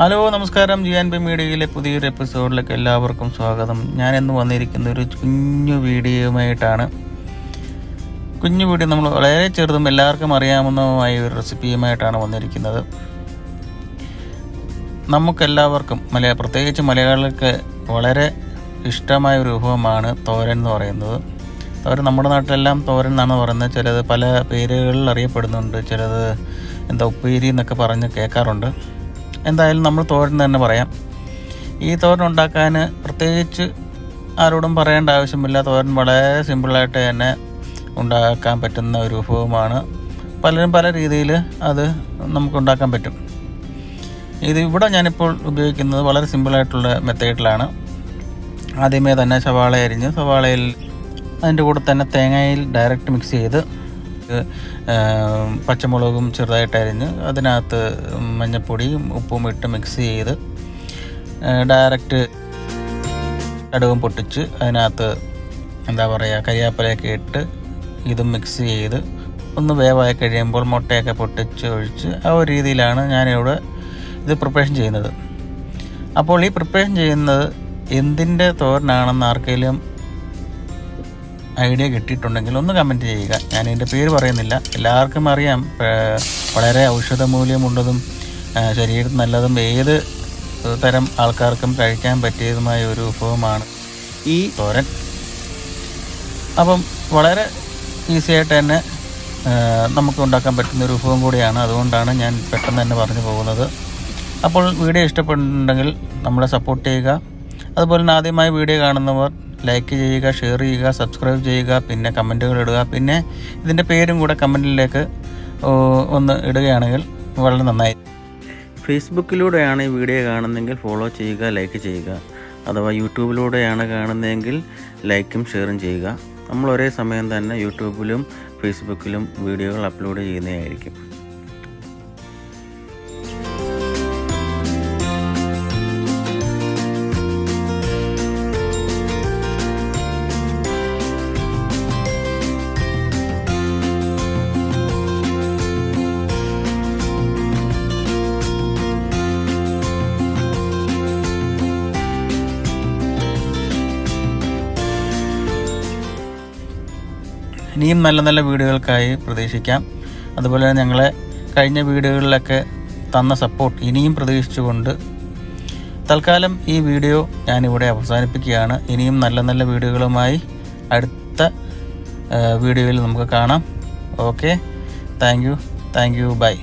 Hello നമസ്കാരം, G&PMEDIA പുതിയൊരു എപ്പിസോഡിലേക്ക് എല്ലാവർക്കും സ്വാഗതം. ഞാൻ ഇന്ന് വന്നിരിക്കുന്ന ഒരു കുഞ്ഞു വീഡിയോയുമായിട്ടാണ്. കുഞ്ഞു വീഡിയോ നമ്മൾ വളരെ ചെറുതും എല്ലാവർക്കും അറിയാവുന്നതുമായ ഒരു റെസിപ്പിയുമായിട്ടാണ് വന്നിരിക്കുന്നത്. നമുക്കെല്ലാവർക്കും പ്രത്യേകിച്ച് മലയാളികൾക്ക് വളരെ ഇഷ്ടമായ ഒരു വിഭവമാണ് തോരൻ എന്ന് പറയുന്നത്. തോരൻ നമ്മുടെ നാട്ടിലെല്ലാം തോരൻ എന്നാണ് പറയുന്നത്. ചിലത് പല പേരുകളിൽ അറിയപ്പെടുന്നുണ്ട്, ചിലത് ഉപ്പേരി എന്നൊക്കെ പറഞ്ഞ് കേൾക്കാറുണ്ട്. എന്തായാലും നമ്മൾ തോരൻ തന്നെ പറയാം. ഈ തോരൻ ഉണ്ടാക്കാൻ പ്രത്യേകിച്ച് ആരോടും പറയേണ്ട ആവശ്യമില്ല. തോരൻ വളരെ സിമ്പിളായിട്ട് തന്നെ ഉണ്ടാക്കാൻ പറ്റുന്ന ഒരു വിഭവമാണ്. പലരും പല രീതിയിൽ അത് നമുക്ക് ഉണ്ടാക്കാൻ പറ്റും. ഇവിടെ ഞാനിപ്പോൾ ഉപയോഗിക്കുന്നത് വളരെ സിമ്പിളായിട്ടുള്ള മെത്തേഡിലാണ്. ആദ്യമേ തന്നെ സവാള അരിഞ്ഞ് സവാളയിൽ അതിൻ്റെ കൂടെ തന്നെ തേങ്ങയിൽ ഡയറക്റ്റ് മിക്സ് ചെയ്ത് പച്ചമുളകും ചെറുതായിട്ട് അരിഞ്ഞ് അതിനകത്ത് മഞ്ഞൾപ്പൊടിയും ഉപ്പും ഇട്ട് മിക്സ് ചെയ്ത് ഡയറക്റ്റ് കടുകും പൊട്ടിച്ച് അതിനകത്ത് കരിയാപ്പിലയൊക്കെ ഇട്ട് ഇതും മിക്സ് ചെയ്ത് ഒന്ന് വേവായി കഴിയുമ്പോൾ മുട്ടയൊക്കെ പൊട്ടിച്ച് ഒഴിച്ച് ആ ഒരു രീതിയിലാണ് ഞാനിവിടെ ഇത് പ്രിപ്പറേഷൻ ചെയ്യുന്നത്. അപ്പോൾ ഈ പ്രിപ്പറേഷൻ ചെയ്യുന്നത് എന്തിൻ്റെ തോരനാണെന്ന് ആർക്കെങ്കിലും ഐഡിയ കിട്ടിയിട്ടുണ്ടെങ്കിൽ ഒന്ന് കമൻറ്റ് ചെയ്യുക. ഞാൻ എൻ്റെ പേര് പറയുന്നില്ല, എല്ലാവർക്കും അറിയാം. വളരെ ഔഷധമൂല്യമുള്ളതും ശരീരത്തിന് നല്ലതും ഏത് തരം ആൾക്കാർക്കും കഴിക്കാൻ പറ്റിയതുമായ ഒരു വിഭവമാണ് ഈ തോരൻ. അപ്പം വളരെ ഈസിയായിട്ട് തന്നെ നമുക്ക് ഉണ്ടാക്കാൻ പറ്റുന്ന ഒരു വിഭവം കൂടിയാണ്. അതുകൊണ്ടാണ് ഞാൻ പെട്ടെന്ന് തന്നെ പറഞ്ഞു പോകുന്നത്. അപ്പോൾ വീഡിയോ ഇഷ്ടപ്പെട്ടിട്ടുണ്ടെങ്കിൽ നമ്മളെ സപ്പോർട്ട് ചെയ്യുക. അതുപോലെ തന്നെ ആദ്യമായി വീഡിയോ കാണുന്നവർ ലൈക്ക് ചെയ്യുക, ഷെയർ ചെയ്യുക, സബ്സ്ക്രൈബ് ചെയ്യുക, പിന്നെ കമൻറ്റുകൾ ഇടുക. പിന്നെ ഇതിൻ്റെ പേരും കൂടെ കമൻറ്റിലേക്ക് ഒന്ന് ഇടുകയാണെങ്കിൽ വളരെ നന്നായി. ഫേസ്ബുക്കിലൂടെയാണ് ഈ വീഡിയോ കാണുന്നതെങ്കിൽ ഫോളോ ചെയ്യുക, ലൈക്ക് ചെയ്യുക. അഥവാ യൂട്യൂബിലൂടെയാണ് കാണുന്നതെങ്കിൽ ലൈക്കും ഷെയറും ചെയ്യുക. നമ്മൾ ഒരേ സമയം തന്നെ യൂട്യൂബിലും ഫേസ്ബുക്കിലും വീഡിയോകൾ അപ്ലോഡ് ചെയ്യുന്നതായിരിക്കും. ഇനിയും നല്ല നല്ല വീഡിയോകൾക്കായി പ്രതീക്ഷിക്കാം. അതുപോലെ ഞങ്ങളെ കഴിഞ്ഞ വീഡിയോകളിലൊക്കെ തന്ന സപ്പോർട്ട് ഇനിയും പ്രതീക്ഷിച്ചുകൊണ്ട് തൽക്കാലം ഈ വീഡിയോ ഞാനിവിടെ അവസാനിപ്പിക്കുകയാണ്. ഇനിയും നല്ല നല്ല വീഡിയോകളുമായി അടുത്ത വീഡിയോയിൽ നമുക്ക് കാണാം. Okay, thank you, by.